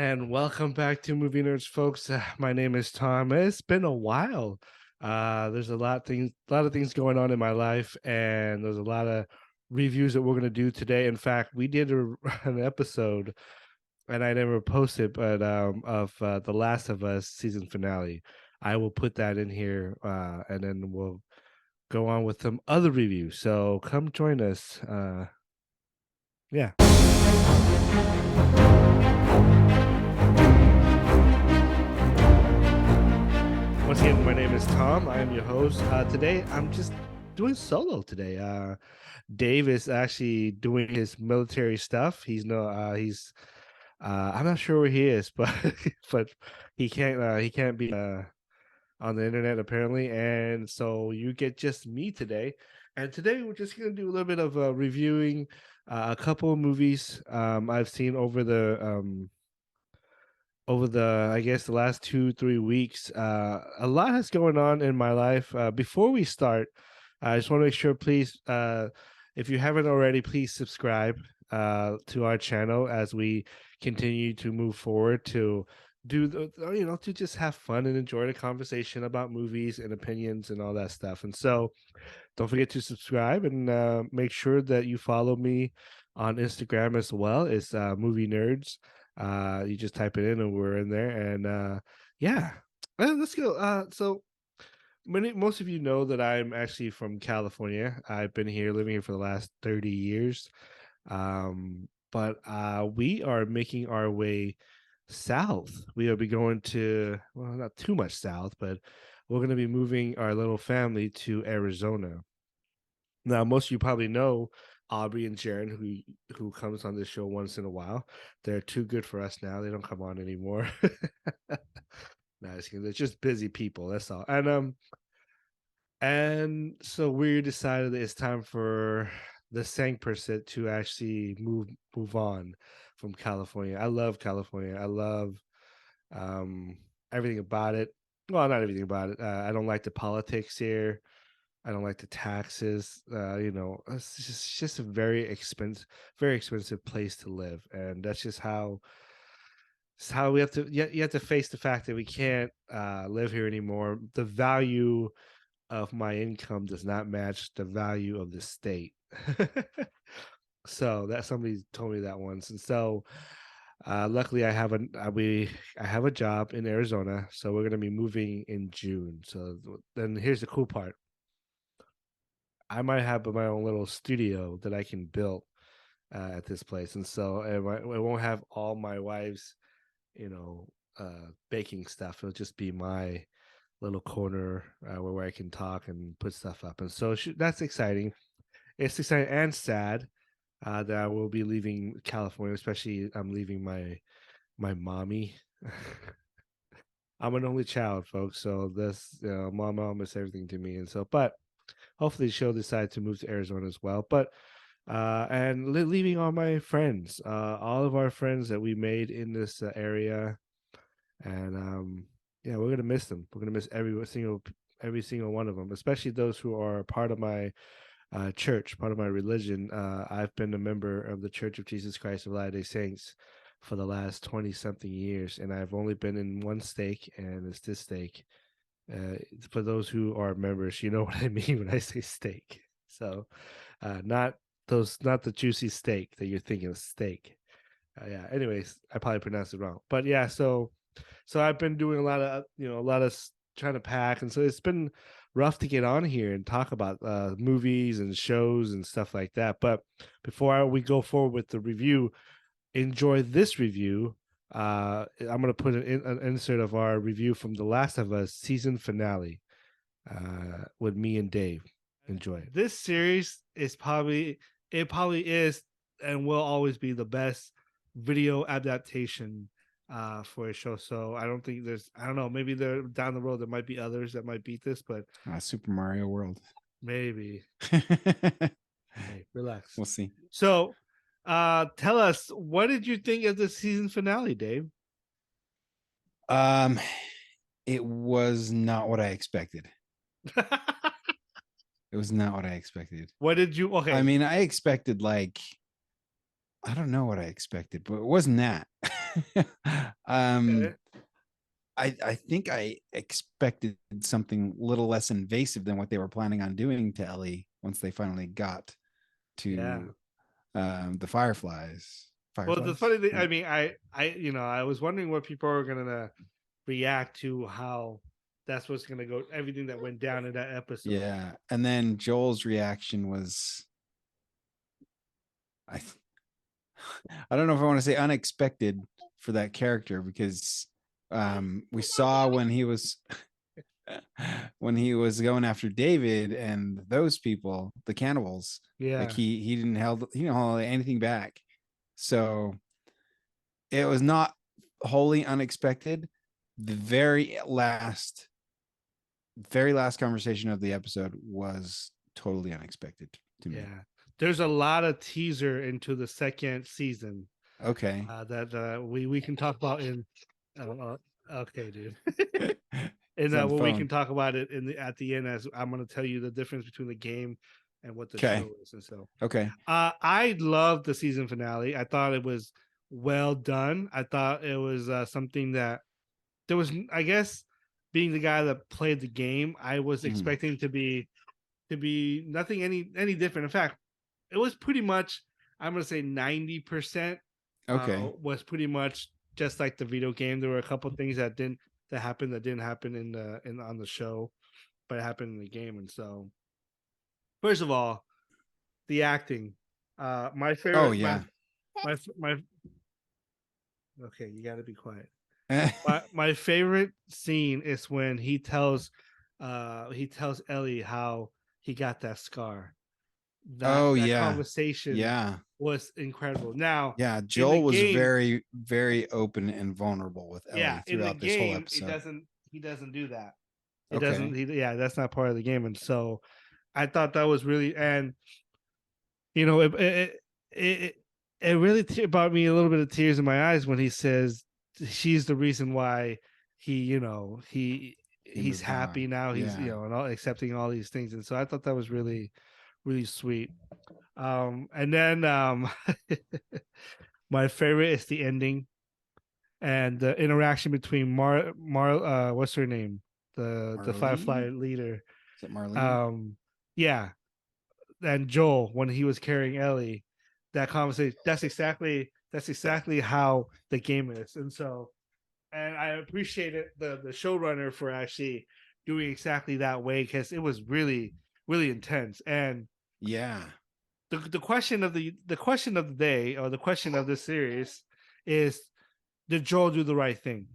And welcome back to Movie Nerds, folks. My name is Tom. It's been a while. There's a lot of things going on in my life, and there's a lot of reviews that we're going to do today. In fact, we did an episode, and I never posted, but of The Last of Us season finale. I will put that in here, and then we'll go on with some other reviews. So come join us. Yeah. Once again, my name is Tom. I am your host. Today, I'm just doing solo today. Dave is actually doing his military stuff. I'm not sure where he is, but but he can't be on the internet apparently, and so you get just me today. And today we're just gonna do a little bit of reviewing a couple of movies I've seen over the I guess the last 2 3 weeks. A lot has going on in my life. Before we start, I just want to make sure, please, if you haven't already, please subscribe to our channel as we continue to move forward to do to just have fun and enjoy the conversation about movies and opinions and all that stuff. And so don't forget to subscribe and make sure that you follow me on Instagram as well. It's Movie Nerds. You just type it in and we're in there. And yeah, let's go. Most of you know that I'm actually from California. I've been here, living here for the last 30 years. But we are making our way south. We'll be going to, well, not too much south, but we're going to be moving our little family to Arizona. Now, most of you probably know Aubrey and Jaron, who comes on this show once in a while. They're too good for us now. They don't come on anymore. No, they're just busy people. That's all. And so we decided that it's time for the Sangperson to actually move on from California. I love California. I love um everything about it. Well, not everything about it. I don't like the politics here. I don't like the taxes. It's just a very expensive place to live, and that's just how it's how we have to. You have to face the fact that we can't live here anymore. The value of my income does not match the value of the state. So that somebody told me that once, and so luckily I have a job in Arizona, so we're gonna be moving in June. So then here's the cool part. I might have my own little studio that I can build at this place, and so it won't have all my wife's, baking stuff. It'll just be my little corner where I can talk and put stuff up, and so that's exciting. It's exciting and sad that I will be leaving California. Especially, I'm leaving my mommy. I'm an only child, folks, so this my mom is everything to me, and so but hopefully she'll decide to move to Arizona as well. But and leaving all my friends, all of our friends that we made in this area, and yeah, we're gonna miss them. We're gonna miss every single one of them, especially those who are part of my church, part of my religion. I've been a member of the Church of Jesus Christ of Latter-day Saints for the last 20 something years, and I've only been in one stake, and it's this stake. For those who are members, you know what I mean when I say steak. So, not not the juicy steak that you're thinking of steak. Yeah. Anyways, I probably pronounced it wrong, but yeah. So I've been doing a lot of trying to pack, and so it's been rough to get on here and talk about movies and shows and stuff like that. But before we go forward with the review, enjoy this review. I'm going to put an insert of our review from The Last of Us season finale with me and Dave. Enjoy. This series is probably is and will always be the best video adaptation for a show. So I don't know, maybe there down the road there might be others that might beat this, but Super Mario World. maybe. Hey, relax. We'll see. So tell us, what did you think of the season finale, Dave? It was not what I expected. It was not what I expected. What did you I mean, I expected I don't know what I expected, but it wasn't that. um, Okay. I think I expected something a little less invasive than what they were planning on doing to Ellie once they finally got Yeah. to the Fireflies. Well, the Fireflies? funny thing, Yeah. I was wondering what people are gonna react to how that's what's gonna go. Everything that went down in that episode. Yeah. And then Joel's reaction was I I don't know if I want to say unexpected for that character because we saw when he was going after David and those people, the cannibals, like Yeah. he didn't hold anything back. So it was not wholly unexpected. The very last conversation of the episode was totally unexpected to me. Yeah. There's a lot of teaser into the second season Okay. that we can talk about in. Uh, okay, dude. And He's on the we can phone. talk about it at the end as I'm going to tell you the difference between the game and what the Okay. show is. And so, Okay. I loved the season finale. I thought it was well done. I thought it was something that there was, I guess, being the guy that played the game, I was Mhm. expecting to be nothing any different. In fact, it was pretty much, I'm gonna say 90% Okay. was pretty much just like the video game. There were a couple things that didn't happen in on the show, but it happened in the game. And so, first of all, the acting. My Oh favorite, yeah. my. Okay, you got to be quiet. My favorite scene is when he tells Ellie how he got that scar. Oh That yeah. conversation Yeah. was incredible. Now, Yeah. in the Joel was game, very, very open and vulnerable with yeah, Ellie in the throughout this whole game, episode. he doesn't do that. It doesn't Okay. yeah, that's not part of the game. And so I thought that was really, and you know, it, it really brought me a little bit of tears in my eyes when he says she's the reason why He he's moved happy on. now. He's Yeah. and all accepting all these things. And so I thought that was really really sweet. And then my favorite is the ending and the interaction between what's her name, the Firefly Marlene? leader. Is it Marlene? Um, yeah, and Joel when he was carrying Ellie, that conversation. That's exactly how the game is, and so, and I appreciated the showrunner for actually doing exactly that way because it was really really intense. And Yeah. the question of the question of the day, or the question of this series is, did Joel do the right thing?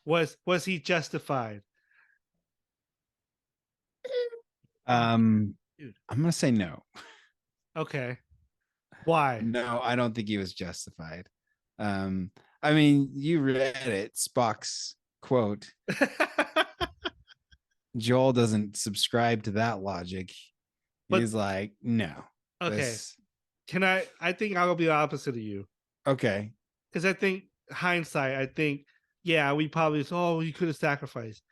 Was he justified? Um, Dude. I'm gonna say no. Okay. Why? No, I don't think he was justified. I mean, you read it, Spock's quote. Joel doesn't subscribe to that logic. But He's like, no, okay, this I think I'll be the opposite of you okay. because I think hindsight. I think yeah, we probably you could have sacrificed.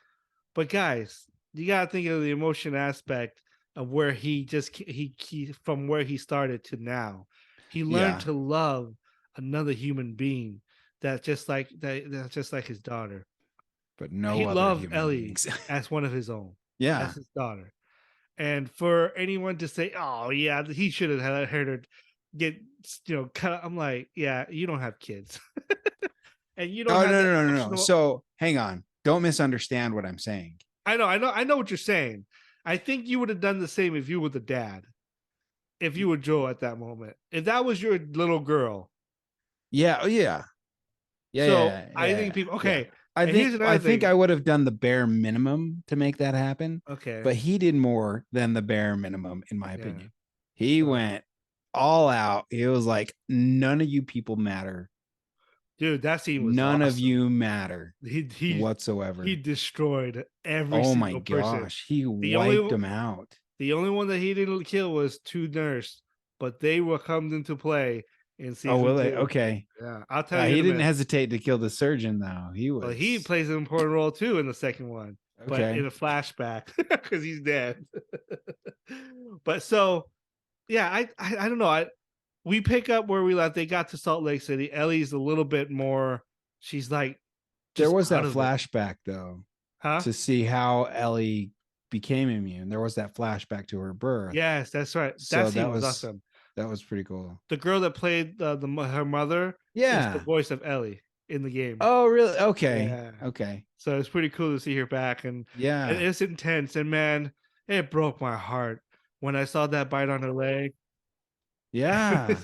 But guys, you gotta think of the emotion aspect of where he from where he started to now. He learned Yeah, to love another human being that's just like his daughter. but no He other loved human Ellie beings. as one of his own, Yeah. as his daughter. And for anyone to say, "Oh yeah, he should have heard her get cut," I'm like, yeah, you don't have kids, and you don't Oh have no, that no, no, no, no. emotional. So hang on. Don't misunderstand what I'm saying. I know what you're saying. I think you would have done the same if you were the dad, if you were Joe at that moment, if that was your little girl. Yeah, oh, yeah. Yeah, yeah, So yeah, I yeah, think yeah. people. Yeah. Okay, and here's I another think thing. I would have done the bare minimum to make that happen, Okay, but he did more than the bare minimum, in my yeah. opinion. He So, went all out. He was like, none of you people matter. dude, that scene was None of awesome. you matter He whatsoever. destroyed every Oh my single person. gosh. He The wiped only them out. the only one that he didn't kill was two nurse, but they were come into play in Oh, season will they? two. Okay. Yeah, I'll tell you He in a didn't minute. hesitate to kill the surgeon, though. He Well, he was plays an important role too in the second one, but in okay. a flashback because he's dead. But so yeah, I don't know. we pick up where we left. They got to Salt Lake City. Ellie's a little bit more. She's like There just was out that of it, flashback though huh? to see how Ellie became immune. There was that flashback to her birth. Yes, that's right. That So scene was awesome. that was pretty cool. The girl that played her mother is the Yeah. voice of Ellie in the game. Oh, really? Okay. Yeah. Okay. So it's pretty cool to see her back, and Yeah. it's intense. And man, it broke my heart when I saw that bite on her leg. Yeah. It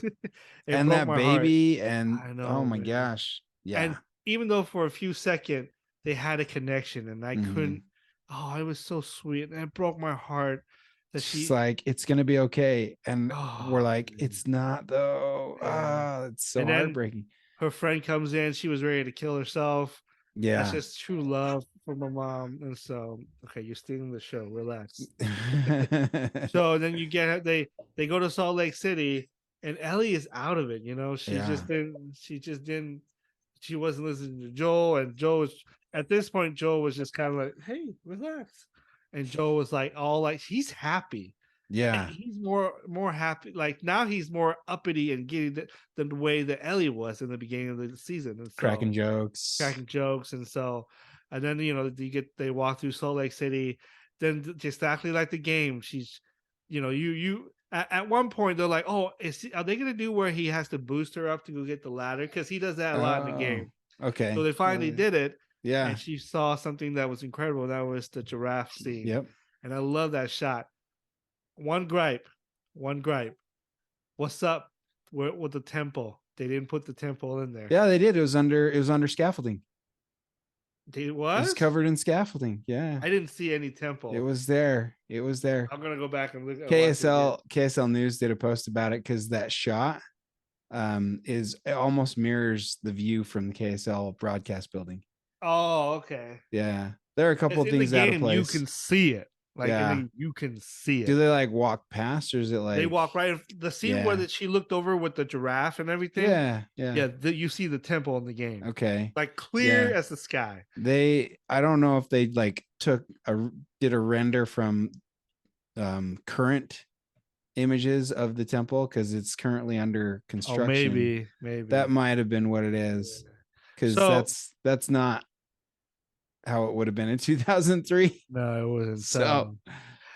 And broke that my heart. baby, and I oh know, my man. gosh. And Yeah. even though for a few seconds they had a connection, and I couldn't. Mhm. Oh, it was so sweet, and it broke my heart that She's she. like, it's gonna be okay. And we're Oh, like, man. it's not though. Yeah. Ah, it's so And then heartbreaking. her friend comes in. She was ready to kill herself. That's Yeah. just true love for my mom. And so, okay, you're stealing the show. Relax. So then you get they go to Salt Lake City, and Ellie is out of it. You know, Yeah. she just didn't. She wasn't listening to Joel, and Joel was at this point. Joel was just kind of like, "Hey, relax," and Joel was like, all like, he's happy. Yeah. He's more happy. Like now he's more uppity and getting than the way that Ellie was in the beginning of the season, and so Cracking jokes. cracking jokes, and so, and then they walk through Salt Lake City, then just exactly like the game. She's, you at one point they're like, oh, are they gonna do where he has to boost her up to go get the ladder, because he does that a lot in the Oh, game. So okay. they finally did it, Yeah. and she saw something that was incredible. That was the giraffe scene. Yep. And I love that shot. One gripe. What's up with the temple? They didn't put the temple in there. Yeah, they did. It was under scaffolding. It It was covered in scaffolding. Yeah. I didn't see any temple. It was there. It was there. I'm gonna go back and look. KSL News did a post about it because that shot it almost mirrors the view from the KSL broadcast building. Oh, okay. Yeah. There are a couple of In the things out of game, place. you can see it. Like, Yeah. you can see it. Do they like walk past, or is it like They walk right? The scene where Yeah. she looked over with the giraffe and everything. Yeah. You see the temple in the game. Okay. Like clear Yeah. as the sky. I don't know if they like did a render from current images of the temple because it's currently under construction. Oh, maybe That might have been what it is, because that's not how it would have been in 2003. No, it wasn't. So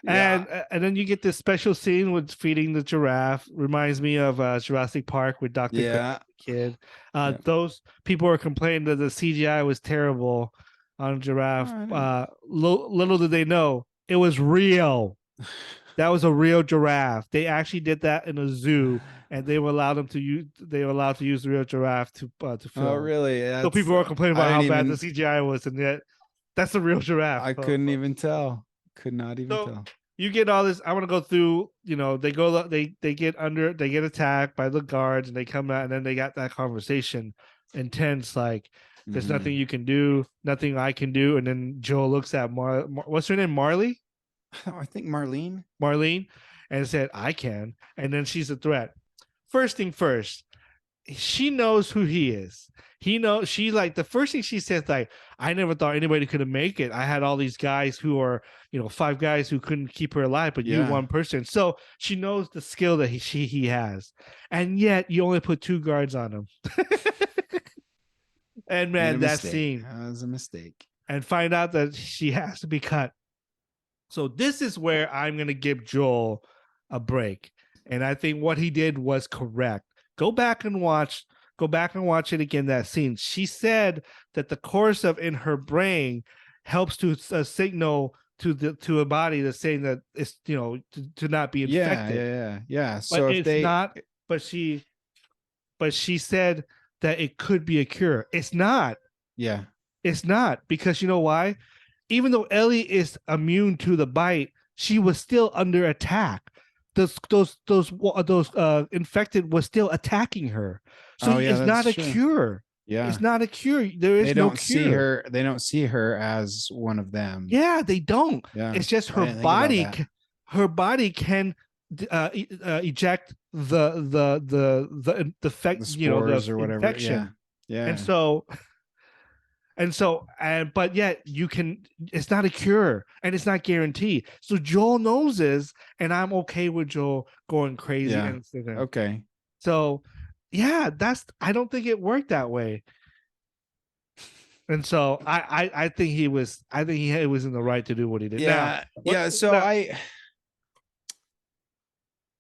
yeah. And then you get this special scene with feeding the giraffe. Reminds me of Jurassic Park with Dr. Yeah. Kid. Yeah. Those people were complaining that the CGI was terrible on giraffe. Little did they know it was real. That was a real giraffe. They actually did that in a zoo, and they were allowed to use the real giraffe to film. Oh, really? So people were complaining about how bad the CGI was, and yet that's a real giraffe. I couldn't even tell. Could not even tell. You get all this. I want to go through. They get attacked by the guards, and they come out, and then they got that conversation, intense. Like, there's nothing you can do, nothing I can do. And then Joel looks at what's her name, Marley? I think Marlene, and said, I can. And then she's a threat. First thing first, she knows who he is. She like the first thing she says, like, I never thought anybody could have make it. I had all these guys who are, 5 guys who couldn't keep her alive, but you one person. So she knows the skill that he has. And yet you only put 2 guards on him. And man, that scene. That was a mistake. And find out that she has to be cut. So this is where I'm going to give Joel a break. And I think what he did was correct. Go back and watch it again, that scene. She said that the course of in her brain helps to signal to a body that's saying that it's, to not be infected. Yeah. So but it's not, but she said that it could be a cure. It's not. Yeah. It's not, because you know why? Even though Ellie is immune to the bite, she was still under attack. Those infected was still attacking her. So it's not a cure. Yeah, it's not a cure. There is no cure. They don't see her as one of them. Yeah, they don't. Yeah. It's just her body. Her body can eject the spores or whatever. Infection. Yeah. But yet it's not a cure, and it's not guaranteed. So Joel knows this, and I'm okay with Joel going crazy. Yeah. Okay. So, yeah, I don't think it worked that way. And so I think he was in the right to do what he did. Now, Yeah, what yeah. So now,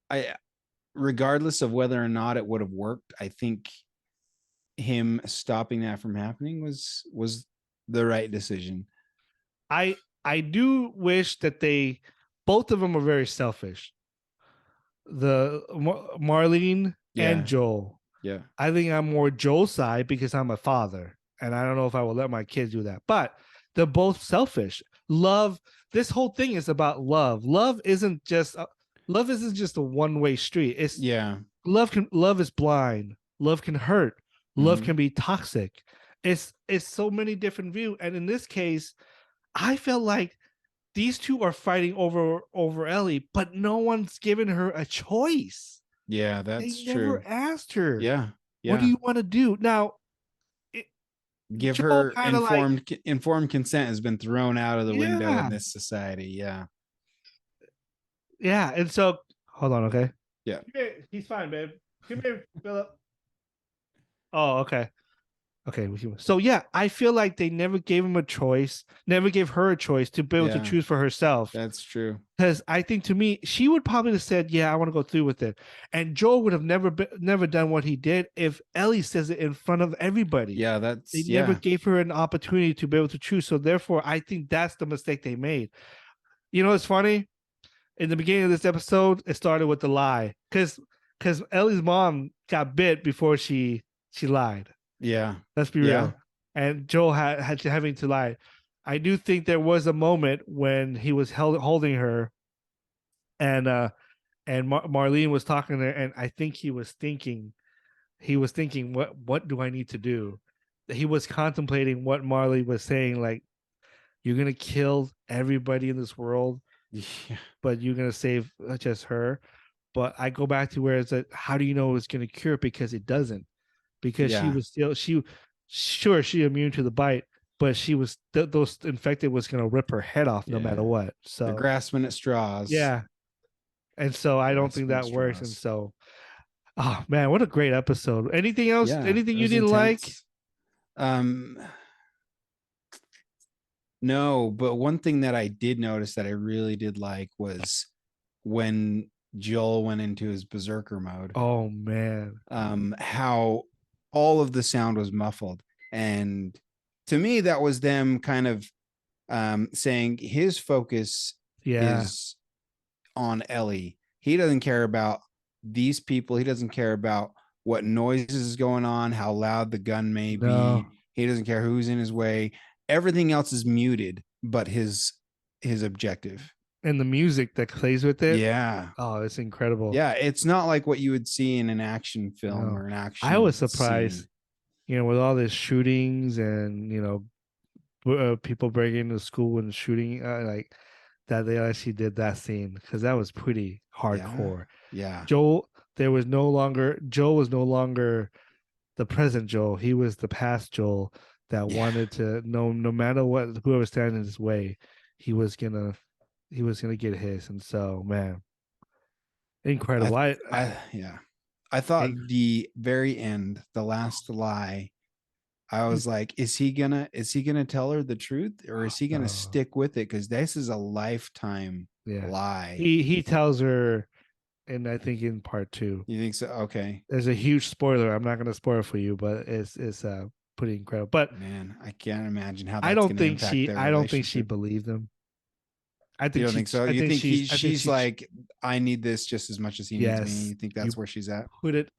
I, regardless of whether or not it would have worked, I think him stopping that from happening was the right decision. I do wish that they both of them are very selfish. The Marlene and Yeah, Joel. yeah, I think I'm more Joel's side because I'm a father, and I don't know if I will let my kids do that. But they're both selfish. Love. This whole thing is about love. Love isn't just a one way street. It's yeah. love is blind. Love can hurt. Love Mm-hmm. can be toxic. It's so many different views. And in this case, I felt like these two are fighting over Ellie, but no one's given her a choice. Yeah, They that's true. never asked her, Yeah, what do yeah. you want to do? Now, it, Give Joel her kind of like, informed consent has been thrown out of the window yeah, in this society. Yeah, yeah. And so, hold on, okay? yeah, He's fine, babe. Come here, Philip. Oh, okay. Okay. So yeah, I feel like they never gave him a choice, never gave her a choice to be able to yeah. choose for herself. That's true. Because I think to me, she would probably have said, "Yeah, I want to go through with it," and Joel would have never done what he did if Ellie says it in front of everybody. Yeah, They that's never yeah, gave her an opportunity to be able to choose. So therefore, I think that's the mistake they made. You know, it's funny. In the beginning of this episode, it started with the lie because Ellie's mom got bit before she lied. yeah, Let's be yeah, real. And Joel had to having to lie. I do think there was a moment when he was holding her, and Marlene was talking there, and I think he was thinking, what do I need to do? He was contemplating what Marley was saying, like, you're gonna kill everybody in this world, yeah, but you're gonna save just her. But I go back to where it's like, how do you know it's gonna cure? Because it doesn't. Because she yeah. was still she immune to the bite, but she was those infected was gonna rip her head off no matter Yeah. what. They're So grasping at straws. yeah, and so I don't think Grasping at that works. And straws. so, oh man, what a great episode! Anything else? Yeah, Anything it you was didn't like? intense. Um, no, but one thing that I did notice that I really did like was when Joel went into his berserker mode. Oh man, How all of the sound was muffled, and to me, that was them kind of saying his focus yeah, is on Ellie. He doesn't care about these people. He doesn't care about what noises is going on, how loud the gun may be. no, He doesn't care who's in his way. Everything else is muted, but his objective. and the music that plays with it. Yeah. Oh, it's incredible. Yeah, it's not like what you would see in an action film No, or an I was action surprised. scene. You know, with all these shootings and people breaking into school and shooting, like that they actually did that scene because that was pretty Yeah. hardcore. Yeah. Joel was no longer the present Joel. He was the past Joel that Yeah. wanted to know no matter what whoever standing in his way, he was gonna get his. And so man, I incredible. I yeah. I thought the very end, the last lie, I was like, is he gonna tell her the truth or is he gonna uh, stick with it? Because this is a lifetime yeah. lie. He tells her, and I think in part two, You think so? Okay. there's a huge spoiler. I'm not gonna spoil it for you, but it's pretty incredible. But Man, I can't imagine how that's gonna impact their I don't think she relationship. believed him. You don't think so? You think I think she's like, I need this just as much as he needs me. yes, You think you that's where she's at? put it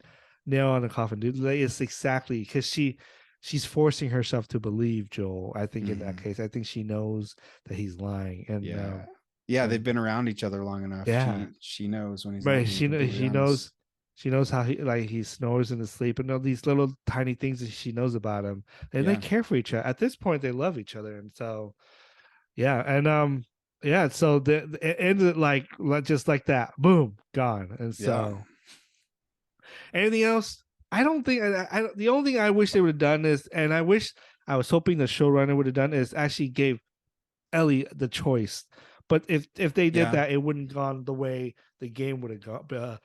nail on the coffin, dude. Like, it's exactly because she's forcing herself to believe Joel. I think in that Mhm. case, I think she knows that he's lying, and Yeah. Yeah, they've and been around each other long enough. yeah, She knows when he's not but being completely honest. she knows how he snores in his sleep and all these little tiny things that she knows about him, and they Yeah. care for each other. At this point, they love each other, and so yeah, and yeah, so it ended just like that, boom, gone, and Yeah. so anything else? I don't think the only thing I wish they would have done is, and I was hoping the showrunner would have done is actually gave Ellie the choice. But if they did Yeah. that, it wouldn't gone the way the game would have gone.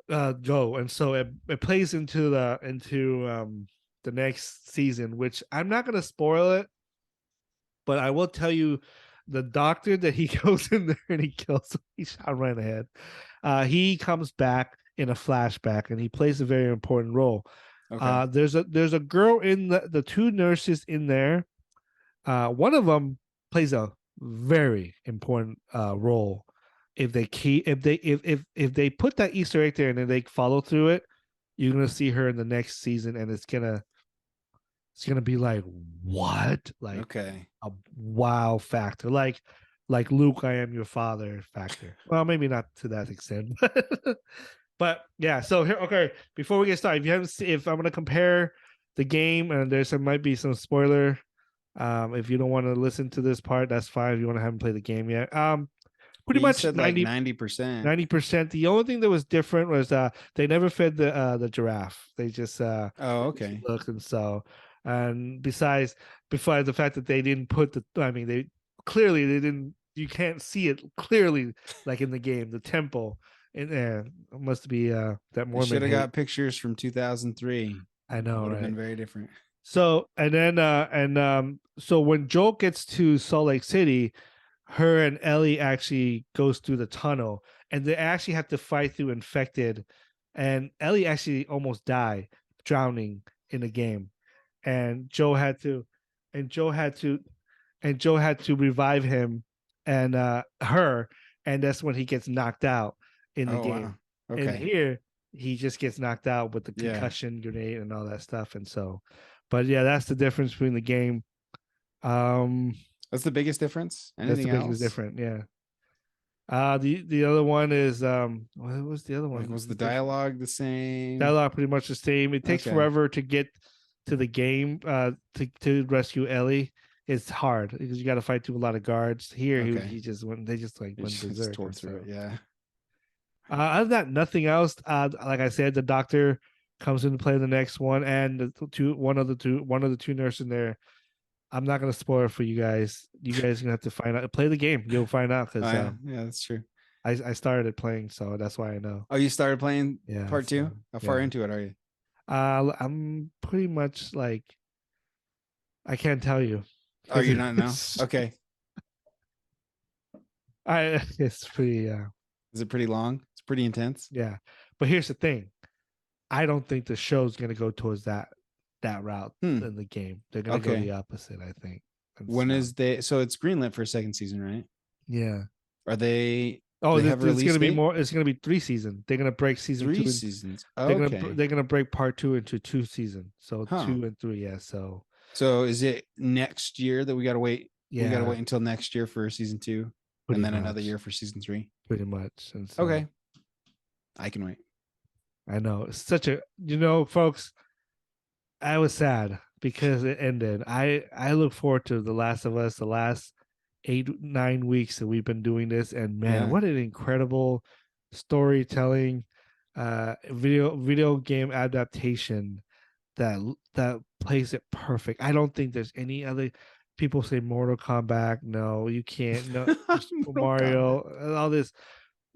go, and so it plays into the next season, which I'm not gonna spoil it, but I will tell you the doctor that he goes in there and he kills him. He shot right in the head. He comes back in a flashback and he plays a very important role. Okay. There's a girl in the two nurses in there. One of them plays a very important role. If they keep if they put that Easter egg there and then they follow through it, you're gonna see her in the next season, and it's gonna be like what, like Okay. a wow factor, like Luke, I am your father factor. Well, maybe not to that extent, but yeah. So here, okay, before we get started, if you haven't seen, if I'm gonna compare the game, and might be some spoiler. If you don't want to listen to this part, that's fine. If you want to haven't played the game yet, pretty You much said like 90%. 90%. The only thing that was different was they never fed the giraffe. They just Oh, okay. looked, and so, and besides the fact that they didn't put they clearly they didn't, you can't see it clearly like in the game, the temple in there. It must be that They Mormon should have hate. got pictures from 2003. I It know, would have right? been very different. So and then so when Joel gets to Salt Lake City, her and Ellie actually goes through the tunnel, and they actually have to fight through infected, and Ellie actually almost died drowning in the game, and Joe had to and Joe had to and Joe had to revive him and her, and that's when he gets knocked out in the Oh, game. wow. And Okay. here he just gets knocked out with the Yeah. concussion grenade and all that stuff, and so, but yeah, that's the difference between the game. Um, That's the biggest difference. that's the Anything biggest else? difference. Yeah. The other one is what was the other Like, one? was the dialogue the same? Dialogue pretty much the same. It takes Okay. forever to get to the game to rescue Ellie. It's hard because you got to fight through a lot of guards. Here Okay. he just went, they just like You went just berserk, tore and through so it. Yeah. other than that, nothing else. Like I said, the doctor comes into play in the next one, and one of the two nurses in there. I'm not gonna spoil it for you guys. You guys are gonna have to find out. Play the game. You'll find out Oh, because yeah. Yeah, that's true. I started playing, so that's why I know. Oh, you started playing Yeah. part two? So How far yeah. into it are you? I'm pretty much like, I can't tell you. Oh, 'Cause you're not now? Okay. it's pretty Is it pretty long? It's pretty intense. yeah. But here's the thing. I don't think the show's gonna go towards that route Hmm. in the game. They're gonna go Okay. the opposite, I think. And When so, is they? So it's greenlit for a second season, right? yeah. Are they? Oh, They have a it's release gonna be date? more. It's gonna be 3 seasons. They're gonna break season 3 two, and seasons. Okay. they're gonna break part two into 2 seasons. So Huh. 2 and 3, yeah. So So is it next year that we gotta wait? We gotta yeah, wait until next year for season 2, pretty and then another much, year for season 3. pretty much. And so, Okay. I can wait. I know it's such a, folks. I was sad because it ended. I look forward to The Last of Us, the last 8 9 weeks that we've been doing this, and man, Yeah. what an incredible storytelling, video game adaptation that plays it perfect. I don't think there's any other. People say Mortal Kombat. No, you can't. No, Super Mortal Kombat. Mario, all this.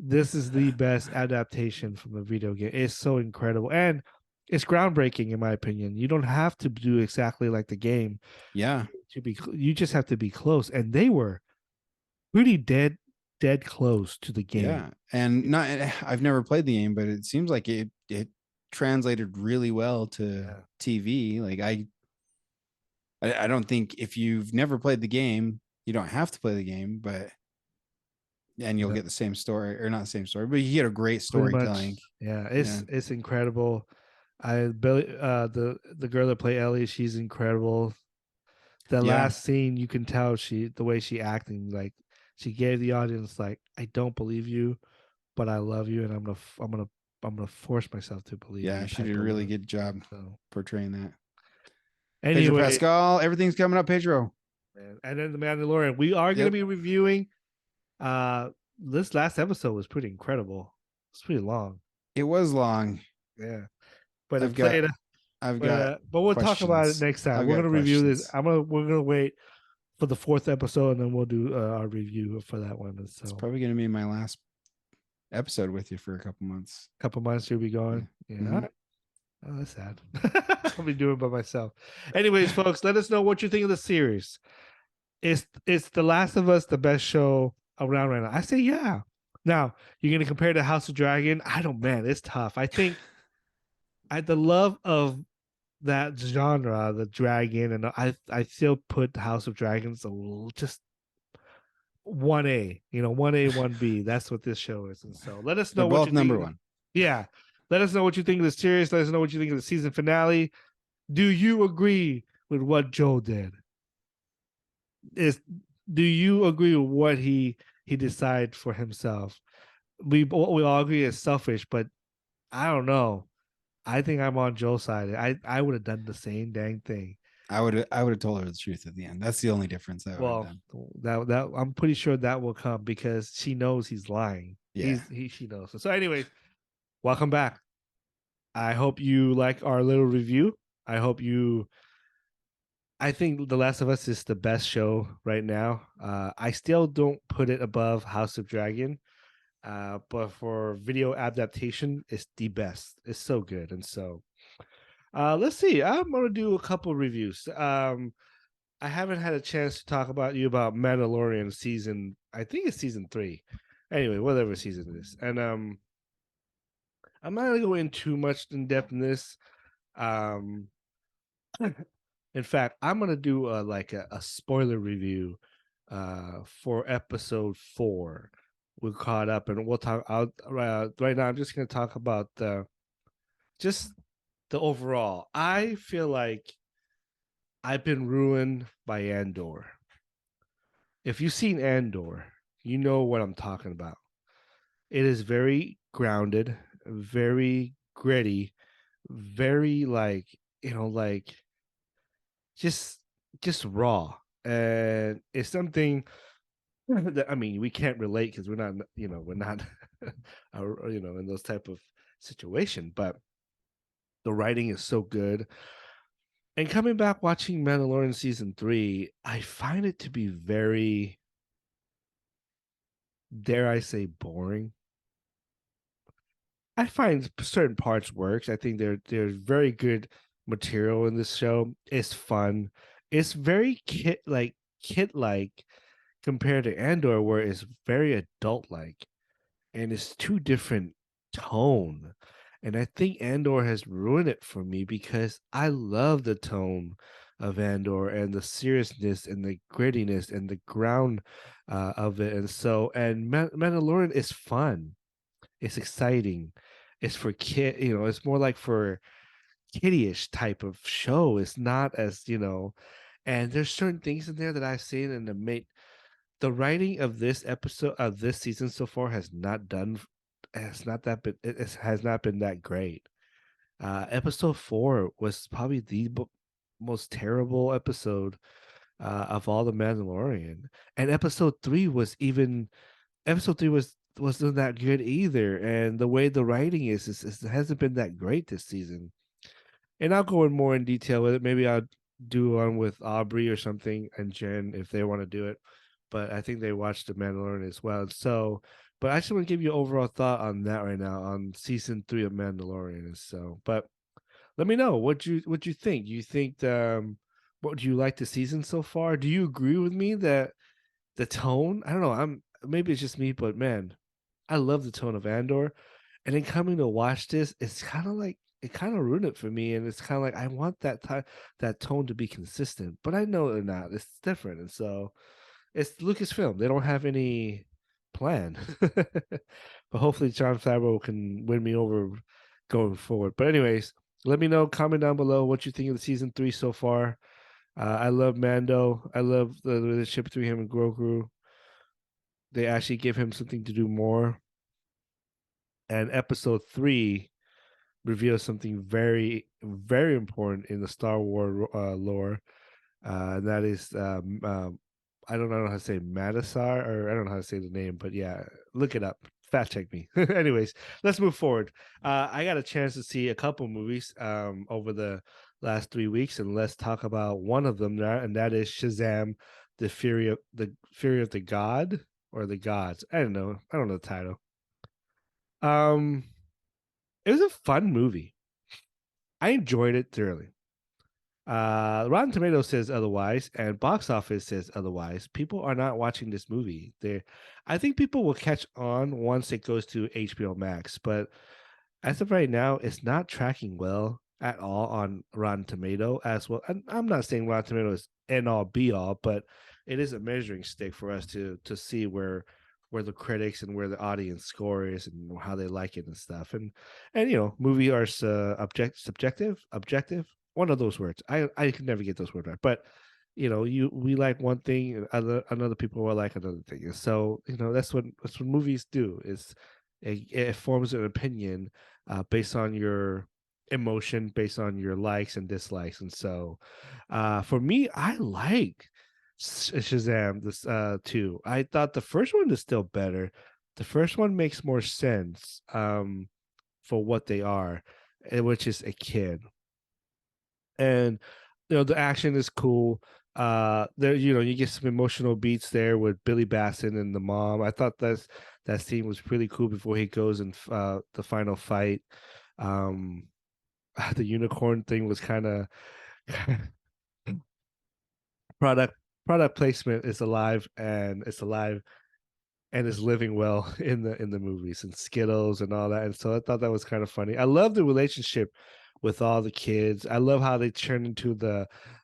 This is the best adaptation from a video game. It's so incredible, and it's groundbreaking in my opinion. You don't have to do exactly like the game Yeah. to be. You just have to be close, and they were pretty dead close to the game. Yeah. And not I've never played the game, but it seems like it translated really well to Yeah. TV. Like I don't think if you've never played the game, you don't have to play the game, but and you'll Yeah. get the same story, or not the same story, but you get a great Pretty much, storytelling. yeah. Yeah. It's incredible. Billy, the girl that played Ellie, she's incredible. The Yeah. last scene, you can tell the way she acting, like she gave the audience like, I don't believe you, but I love you, and I'm gonna force myself to believe Yeah, you. she Type did a of really love. good job So portraying that. Pedro anyway, Pascal, everything's coming up, Pedro. man, and then the Mandalorian, we are gonna Yep. be reviewing. This last episode was pretty incredible. It's pretty long. It was long. Yeah, but I've got but we'll talk about it questions. next time. I've We're got gonna review this. questions. We're gonna wait for the 4th episode, and then we'll do our review for that one. And It's so probably gonna be my last episode with you for a couple months. Couple months you'll be Yeah. gone. Yeah. Mhm. Oh, that's sad. I'll be doing it by myself. Anyways, folks, let us know what you think of the series. Is The Last of Us the best show around right now? I say yeah. Now you're gonna compare to House of Dragon. I don't, man, it's tough. I think the love of that genre, the dragon, and I still put House of Dragons a little just 1A, 1A, 1B. That's what this show is. And so let us They're know what you both think. number one. Yeah. Let us know what you think of the series. Let us know what you think of the season finale. Do you agree with what Joe did? Is Do you agree with what he decided for himself? We all agree it's selfish, but I don't know. I think I'm on Joe's side. I would have done the same dang thing. I would have told her the truth at the end. That's the only difference I would have Well, done. that I'm pretty sure that will come because she knows he's lying. Yeah. She knows. So anyways, welcome back. I hope you like our little review. I hope you. I think The Last of Us is the best show right now. I still don't put it above House of Dragon, but for video adaptation, it's the best. It's so good, and so let's see. I'm gonna do a couple reviews. I haven't had a chance to talk about Mandalorian season. I think it's season 3. Anyway, whatever season it is, and I'm not gonna go in too much in depth in this. Um, in fact, I'm gonna do a spoiler review for episode 4. We're caught up, and we'll talk. Right now. I'm just gonna talk about just the overall. I feel like I've been ruined by Andor. If you've seen Andor, you know what I'm talking about. It is very grounded, very gritty, very like just just raw. And it's something that, I mean, we can't relate because we're not in those type of situation, but the writing is so good. And coming back watching Mandalorian season 3, I find it to be very, dare I say, boring. I find certain parts works. I think there's very good material in this show. It's fun. It's very kid like compared to Andor, where it's very adult like, and it's two different tone. And I think Andor has ruined it for me because I love the tone of Andor and the seriousness and the grittiness and the ground of it. And so, and Mandalorian is fun. It's exciting. It's for it's more like for kiddie-ish type of show. It's not as, and there's certain things in there that I've seen and the writing of this episode of this season so far has not that been it has not been that great. Episode 4 was probably the most terrible episode of all the Mandalorian. And episode 3 wasn't that good either. And the way the writing is it hasn't been that great this season. And I'll go in more in detail with it. Maybe I'll do one with Aubrey or something and Jen if they want to do it. But I think they watched The Mandalorian as well. So, but I just want to give you overall thought on that right now on season 3 of Mandalorian. So, but let me know what you think. You think what do you like the season so far? Do you agree with me that the tone? I don't know. Maybe it's just me, but man, I love the tone of Andor. And then coming to watch this, it's kind of like it kind of ruined it for me. And it's kind of like I want that tone to be consistent, but I know they're not. It's different, and so it's Lucasfilm. They don't have any plan, but hopefully John Favreau can win me over going forward. But anyways, let me know. Comment down below what you think of the season 3 so far. I love Mando. I love the relationship between him and Grogu. They actually give him something to do more. And episode 3 reveals something very, very important in the Star Wars lore. And that is, I don't know how to say Madasar, or I don't know how to say the name, but yeah, look it up. Fact check me. Anyways, let's move forward. I got a chance to see a couple movies over the last 3 weeks, and let's talk about one of them there, and that is Shazam, the Fury of the God or the Gods. I don't know. I don't know the title. Um, it was a fun movie. I enjoyed it thoroughly. Rotten Tomatoes says otherwise, and box office says otherwise. People are not watching this movie. I think people will catch on once it goes to HBO Max, but as of right now, it's not tracking well at all on Rotten Tomato as well. And I'm not saying Rotten Tomato is end all be all, but it is a measuring stick for us to see where the critics and where the audience score is and how they like it and stuff. And movie are subjective, one of those words. I can never get those words right, but we like one thing, and another people will like another thing. And so that's what movies do. It forms an opinion based on your emotion, based on your likes and dislikes. And so, for me, I like Shazam this too. I thought the first one is still better. The first one makes more sense for what they are, which is a kid. And the action is cool. There you get some emotional beats there with Billy Batson and the mom. I thought that scene was pretty cool before he goes and the final fight. um the unicorn thing was kind of product product placement is alive, and it's alive and is living well in the movies and Skittles and all that. And so I thought that was kind of funny. I love the relationship with all the kids. I love how they turn into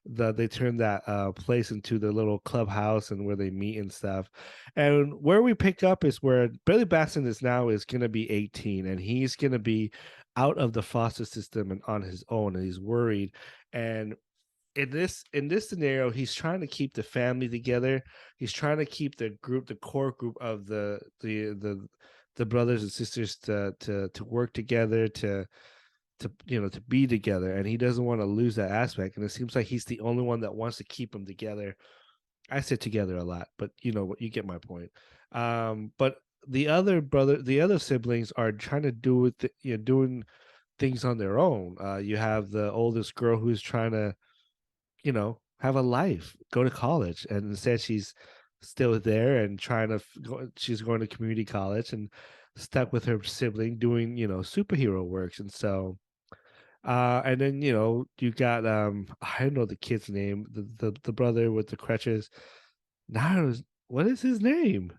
they turn that place into the little clubhouse and where they meet and stuff. And where we pick up is where Billy Batson is gonna be 18, and he's gonna be out of the foster system and on his own, and he's worried. And in this scenario, he's trying to keep the family together. He's trying to keep the core group of the brothers and sisters to work together, to be together, and he doesn't want to lose that aspect. And it seems like he's the only one that wants to keep them together. I say together a lot, but you get my point. But the other siblings are trying to doing things on their own. You have the oldest girl who's trying to have a life, go to college. And instead, she's still there and trying to she's going to community college and stuck with her sibling doing, superhero works. And so, and then, you got, I don't know the kid's name, the brother with the crutches. Now, what is his name?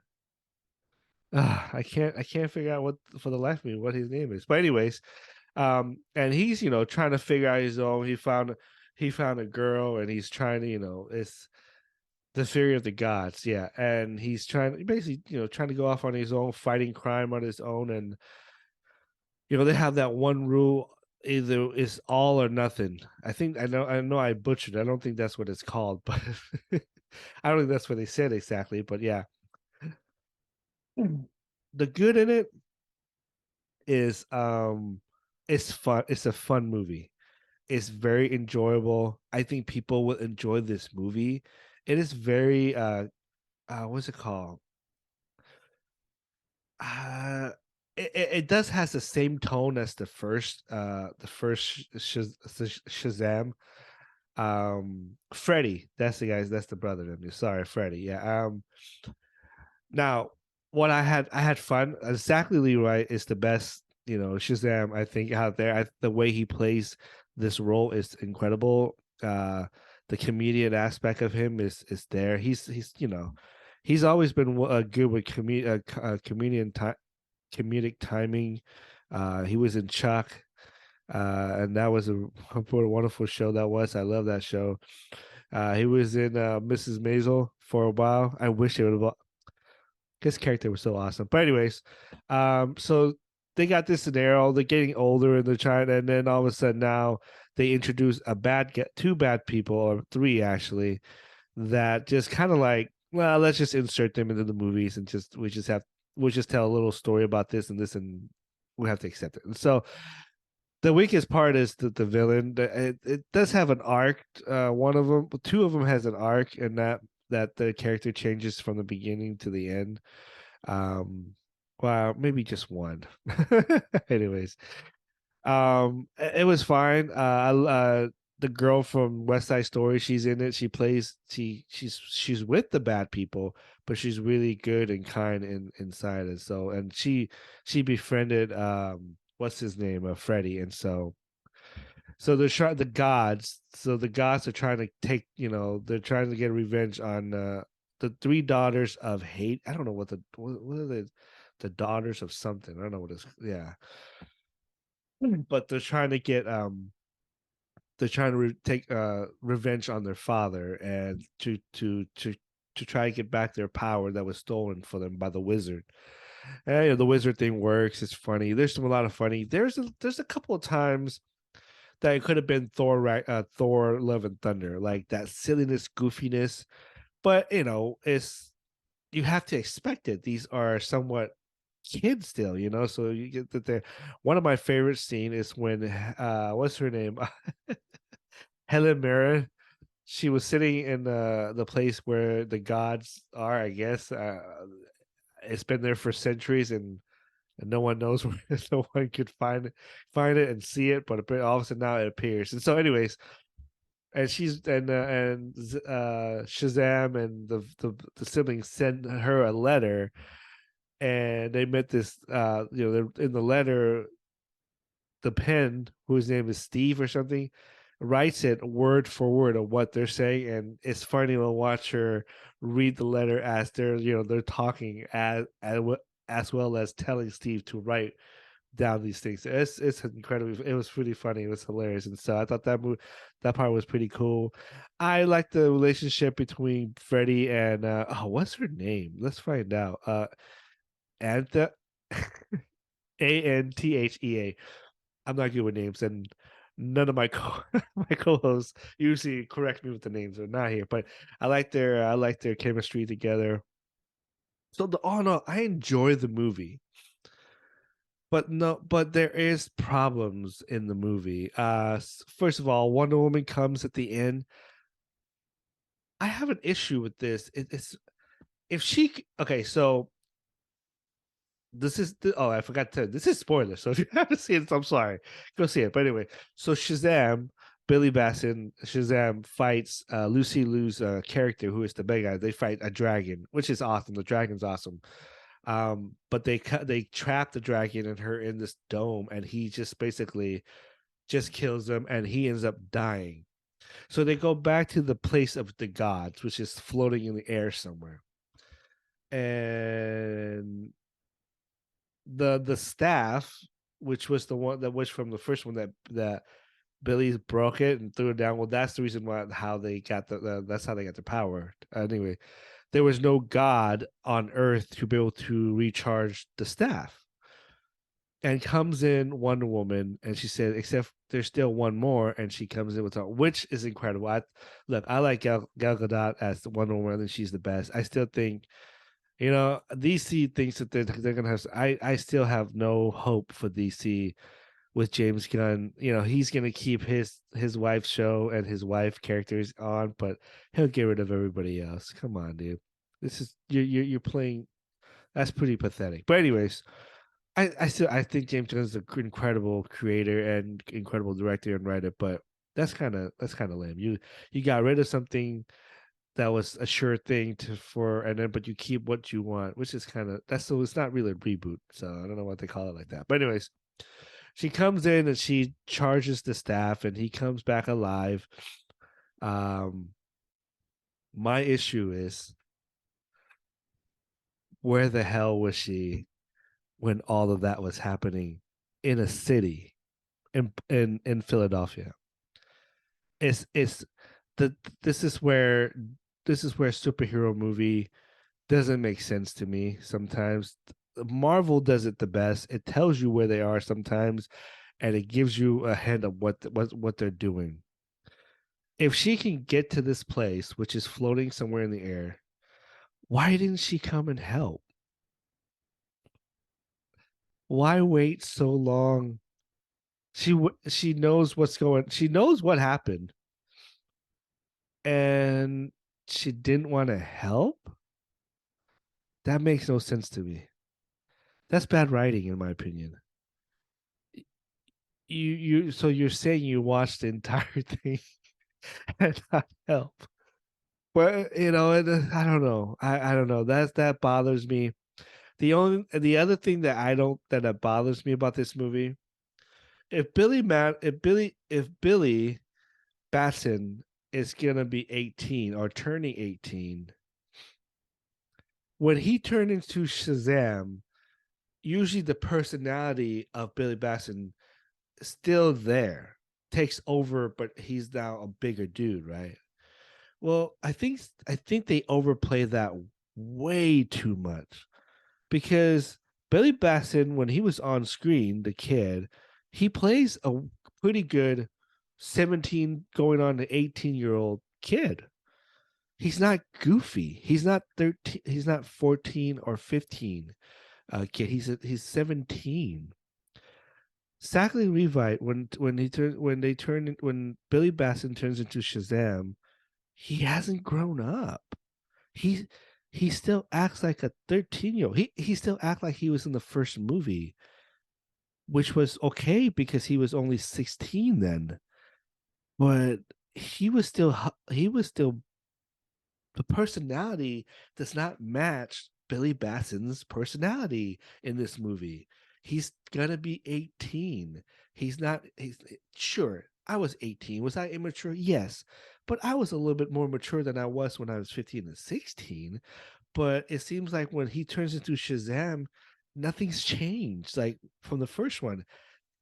I can't figure out what for the life of me what his name is. But anyways, and he's trying to figure out his own. He found a girl, and he's trying to it's the theory of the gods, yeah. And he's trying basically trying to go off on his own, fighting crime on his own. And they have that one rule: either it's all or nothing. I know I butchered. I don't think that's what it's called, but I don't think that's what they said exactly. But yeah, the good in it is it's fun. It's a fun movie. It's very enjoyable. I think people will enjoy this movie. It is very what's it called? Uh it does has the same tone as the first Shazam. Freddy, that's the brother of me. Sorry, Freddy. Yeah. Now, what I had fun. Exactly, Leroy is the best. Shazam. I think out there. The way he plays this role is incredible. The comedian aspect of him is there. He's always been good with comedic timing. He was in Chuck, and that was what a wonderful show that was. I love that show. He was in Mrs. Maisel for a while. I wish it would have. His character was so awesome. But anyways, so they got this scenario. They're getting older and they're trying, and then all of a sudden now they introduce two bad people, or three actually, that just kind of like, well, let's just insert them into the movies and we'll just tell a little story about this and this, and we have to accept it. And so the weakest part is the villain. It does have an arc. Two of them has an arc, and that the character changes from the beginning to the end. Well, maybe just one. Anyways, it was fine. the girl from West Side Story. She's in it. She plays. She's with the bad people, but she's really good and kind inside. And so, and she befriended what's his name, Freddy. And so they're trying the gods. So the gods are trying to take. They're trying to get revenge on the three daughters of hate. I don't know what are the daughters of something. I don't know what it's. Yeah, but they're trying to take revenge on their father and to try to get back their power that was stolen for them by the wizard. And the wizard thing works. It's funny. There's a lot of funny. There's a couple of times that it could have been Thor Love and Thunder, like that silliness, goofiness. But it's you have to expect it. These are somewhat kids still, so you get that there. One of my favorite scene is when what's her name? Helen Mirren. She was sitting in the place where the gods are, I guess. It's been there for centuries, and no one knows where no one could find it and see it, but all of a sudden now it appears. And so, anyways, and she's and Shazam and the siblings send her a letter, and they met this. They're in the letter, the pen, whose name is Steve or something, writes it word for word of what they're saying, and it's funny to watch her read the letter as they're talking as well as telling Steve to write down these things. It's incredible. It was pretty funny. It was hilarious, and so I thought that part was pretty cool. I like the relationship between Freddie and what's her name? Let's find out. Anthe Anthea. I'm not good with names, and none of my my co-hosts usually correct me with the names. They're not here, but I like their chemistry together. So all in all, I enjoy the movie, but no, but there is problems in the movie. First of all, Wonder Woman comes at the end. I have an issue with this. It's if she okay, so I forgot to this is spoiler. So if you haven't seen it, I'm sorry. Go see it. But anyway, so Shazam, Billy Basson, Shazam fights Lucy Liu's character, who is the bad guy. They fight a dragon, which is awesome. The dragon's awesome. But they trap the dragon and her in this dome, and he just basically just kills them, and he ends up dying. So they go back to the place of the gods, which is floating in the air somewhere. And the staff, which was the one that was from the first one that Billy broke it and threw it down. Well, that's the reason why how they got that's how they got the power. Anyway, there was no god on Earth to be able to recharge the staff. And comes in Wonder Woman, and she said, "Except there's still one more," and she comes in with her, which is incredible. I like Gal Gadot as the Wonder Woman. I think she's the best. I still think DC thinks that they're gonna have. I still have no hope for DC with James Gunn. He's gonna keep his wife's show and his wife characters on, but he'll get rid of everybody else. Come on, dude. This is you're playing. That's pretty pathetic. But anyways, I think James Gunn is an incredible creator and incredible director and writer, but that's kind of lame. You got rid of something that was a sure thing but you keep what you want, which is so it's not really a reboot. So I don't know what they call it like that. But anyways, she comes in and she charges the staff, and he comes back alive. Um, my issue is, where the hell was she when all of that was happening in a city in Philadelphia? It's the this is where superhero movie doesn't make sense to me sometimes. Marvel does it the best. It tells you where they are sometimes, and it gives you a hint of what they're doing. If she can get to this place, which is floating somewhere in the air, why didn't she come and help? Why wait so long? She knows what's going. She knows what happened, and she didn't want to help. That makes no sense to me. That's bad writing, in my opinion. so you're saying you watched the entire thing and not help. But I don't know. I don't know. That bothers me. The other thing that I don't that bothers me about this movie, if Billy Batson is gonna be 18 or turning 18, when he turned into Shazam, usually the personality of Billy Batson is still there, takes over, but he's now a bigger dude, right? Well, I think they overplay that way too much because Billy Batson, when he was on screen, the kid, he plays a pretty good 17 going on to 18-year-old kid. He's not goofy. He's not 13. He's not 14 or 15 kid. He's 17. Zachary Levi, when Billy Batson turns into Shazam, he hasn't grown up. He he still acts like a 13-year-old. He still acts like he was in the first movie, which was okay because he was only 16 then. But he was still the personality does not match Billy Batson's personality in this movie. He's gonna be 18. He's sure. I was 18. Was I immature? Yes. But I was a little bit more mature than I was when I was 15 and 16. But it seems like when he turns into Shazam, nothing's changed. Like from the first one,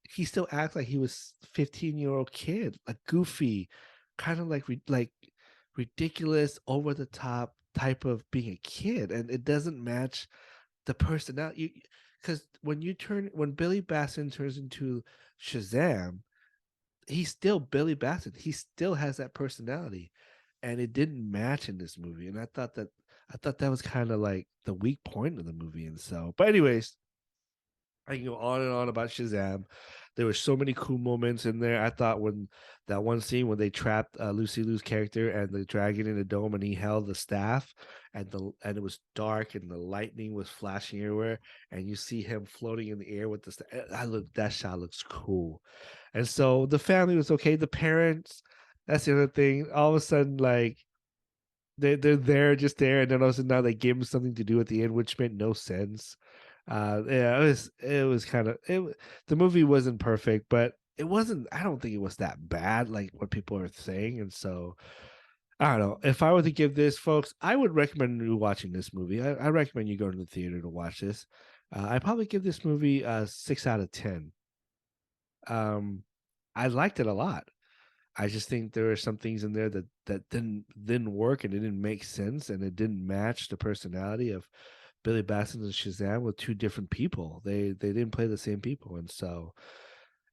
he still acts like he was 15-year-old kid, like goofy, kind of like ridiculous, over the top type of being a kid, and it doesn't match the personality. Because when Billy Batson turns into Shazam, he's still Billy Batson. He still has that personality, and it didn't match in this movie. And I thought that was kind of like the weak point of the movie. And so, but anyways, I can go on and on about Shazam. There were so many cool moments in there. I thought when that one scene when they trapped Lucy Liu's character and the dragon in the dome, and he held the staff, and it was dark and the lightning was flashing everywhere, and you see him floating in the air with the staff. That shot looks cool, and so the family was okay. The parents, that's the other thing. All of a sudden, like they're there, just there, and then all of a sudden now they gave him something to do at the end, which made no sense. Yeah, it was kind of it. The movie wasn't perfect, but it wasn't. I don't think it was that bad, like what people are saying. And so I don't know. If I were to give this, folks, I would recommend you watching this movie. I recommend you go to the theater to watch this. I probably give this movie a 6 out of 10. Um, I liked it a lot. I just think there are some things in there that didn't work and it didn't make sense and it didn't match the personality of Billy Batson and Shazam with two different people. They didn't play the same people, and so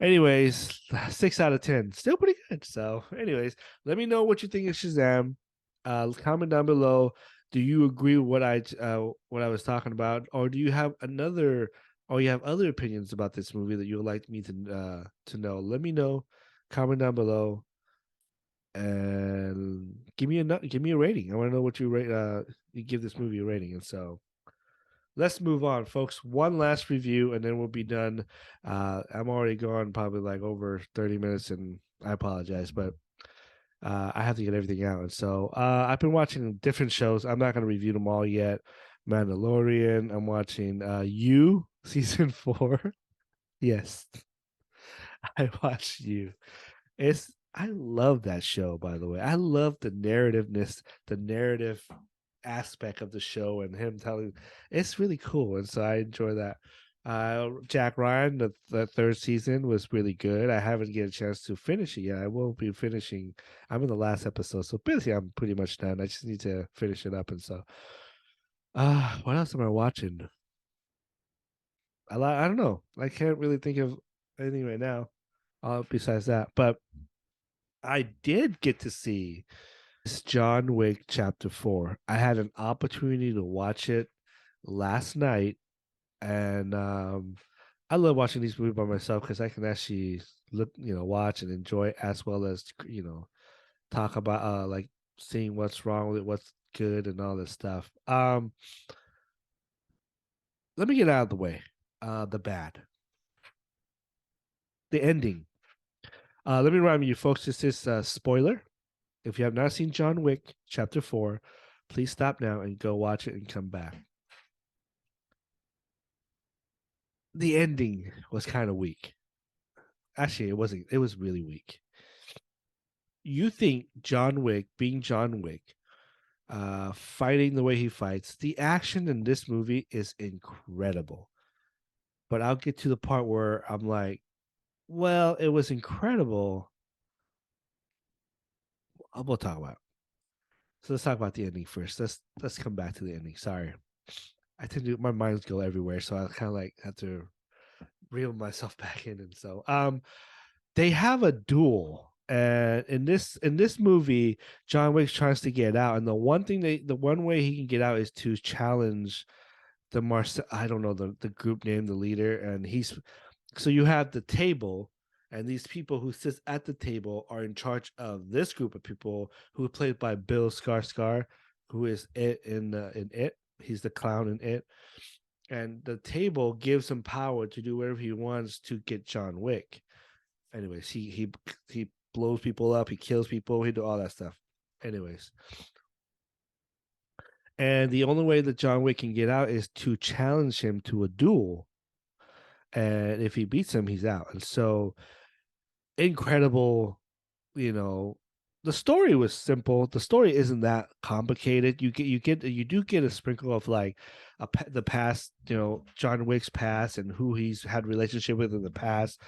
anyways, 6 out of 10, still pretty good. So anyways, let me know what you think of Shazam. Comment down below. Do you agree with what I was talking about, or do you have or you have other opinions about this movie that you would like me to know? Let me know. Comment down below and give me a rating. I want to know what you give this movie a rating. And so let's move on, folks. One last review, and then we'll be done. I'm already gone probably like over 30 minutes, and I apologize, but I have to get everything out. And so I've been watching different shows. I'm not going to review them all yet. Mandalorian. I'm watching You season 4. Yes, I watched You. I love that show, by the way. I love the narrative aspect of the show, and him telling it's really cool, and so I enjoy that. Jack Ryan, the third season was really good. I haven't get a chance to finish it yet. I will be finishing. I'm in the last episode, so basically I'm pretty much done. I just need to finish it up, and so what else am I watching? I don't know. I can't really think of anything right now. Besides that, but I did get to see this John Wick Chapter 4. I had an opportunity to watch it last night, and I love watching these movies by myself because I can actually watch and enjoy as well as talk about like seeing what's wrong with it, what's good, and all this stuff. Let me get out of the way. The bad. the ending. Let me remind you, folks, this is a spoiler. If you have not seen John Wick Chapter 4, please stop now and go watch it and come back. The ending was kind of weak. Actually, it wasn't. It was really weak. You think John Wick, being John Wick, fighting the way he fights, the action in this movie is incredible. But I'll get to the part where I'm like, well, it was incredible. We'll talk about it. So let's talk about the ending first. Let's come back to the ending. Sorry, I tend to my minds go everywhere, so I kind of like have to reel myself back in. And so, they have a duel, and in this movie, John Wick tries to get out, and the one way he can get out is to challenge the I don't know the group name, the leader, and he's so you have the table, and these people who sit at the table are in charge of this group of people who are played by Bill Skarsgård, who is it in it. He's the clown in it, and the table gives him power to do whatever he wants to get John Wick. Anyways, he blows people up, he kills people, he do all that stuff. Anyways, and the only way that John Wick can get out is to challenge him to a duel, and if he beats him, he's out. And so, incredible, you know. The story was simple. The story isn't that complicated. You do get a sprinkle of like the past, John Wick's past and who he's had relationship with in the past.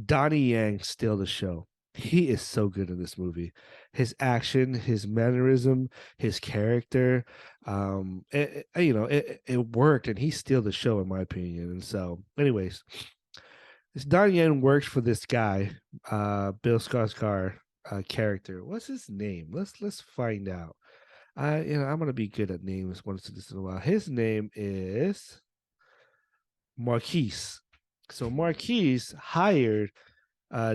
Donnie Yang still the show. He is so good in this movie. His action, his mannerism, his character, it worked, and he's still the show in my opinion. And so, anyways, this Donnie Yen works for this guy, Bill Skarsgård character. What's his name? Let's find out. I'm gonna be good at names once in a while. His name is Marquise. So Marquise hired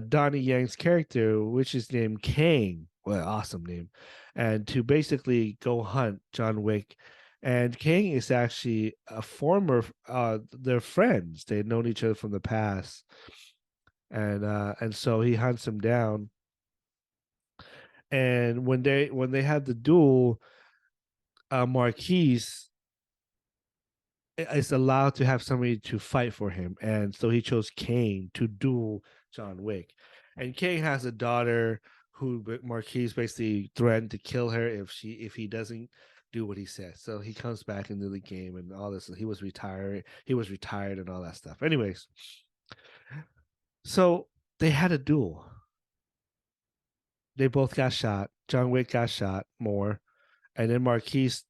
Donnie Yang's character, which is named Kang. Well, awesome name. And to basically go hunt John Wick. And Kang is actually a former they're friends. They'd known each other from the past. And so he hunts him down. And when they had the duel, Marquise is allowed to have somebody to fight for him, and so he chose Kane to duel John Wick. And Kane has a daughter who Marquise basically threatened to kill her if he doesn't do what he says. So he comes back into the game and all this. He was retired and all that stuff. Anyways, so they had a duel. They both got shot. John Wick got shot more, and then Marquise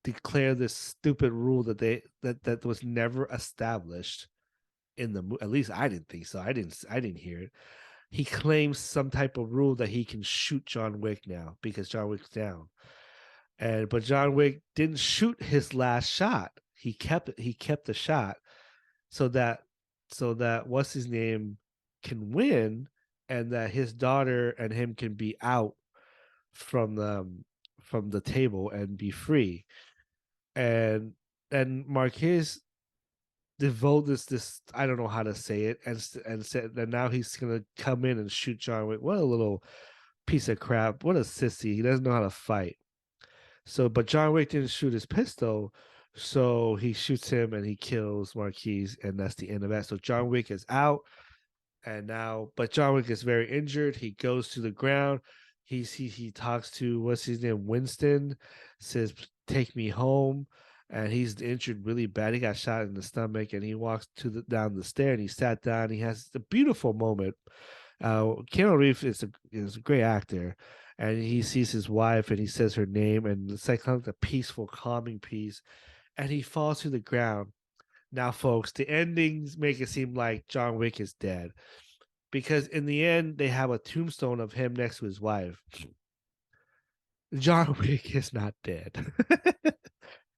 declare this stupid rule that was never established in the at least I didn't think so. I didn't hear it. He claims some type of rule that he can shoot John Wick now because John Wick's down. But John Wick didn't shoot his last shot. He kept the shot so that what's his name can win, and that his daughter and him can be out from the table and be free. And Marquez devote this I don't know how to say it, and said that now he's gonna come in and shoot John Wick. What a little piece of crap! What a sissy! He doesn't know how to fight. So, but John Wick didn't shoot his pistol, so he shoots him and he kills Marquise, and that's the end of that. So John Wick is out, and now, but John Wick is very injured. He goes to the ground. He talks to what's his name, Winston, says, "Take me home." And he's injured really bad. He got shot in the stomach, and he walks down the stair, and he sat down. He has a beautiful moment. Keanu Reeves is a great actor, and he sees his wife, and he says her name, and it's like kind of a peaceful, calming piece, and he falls to the ground. Now, folks, the endings make it seem like John Wick is dead, because in the end, they have a tombstone of him next to his wife. John Wick is not dead.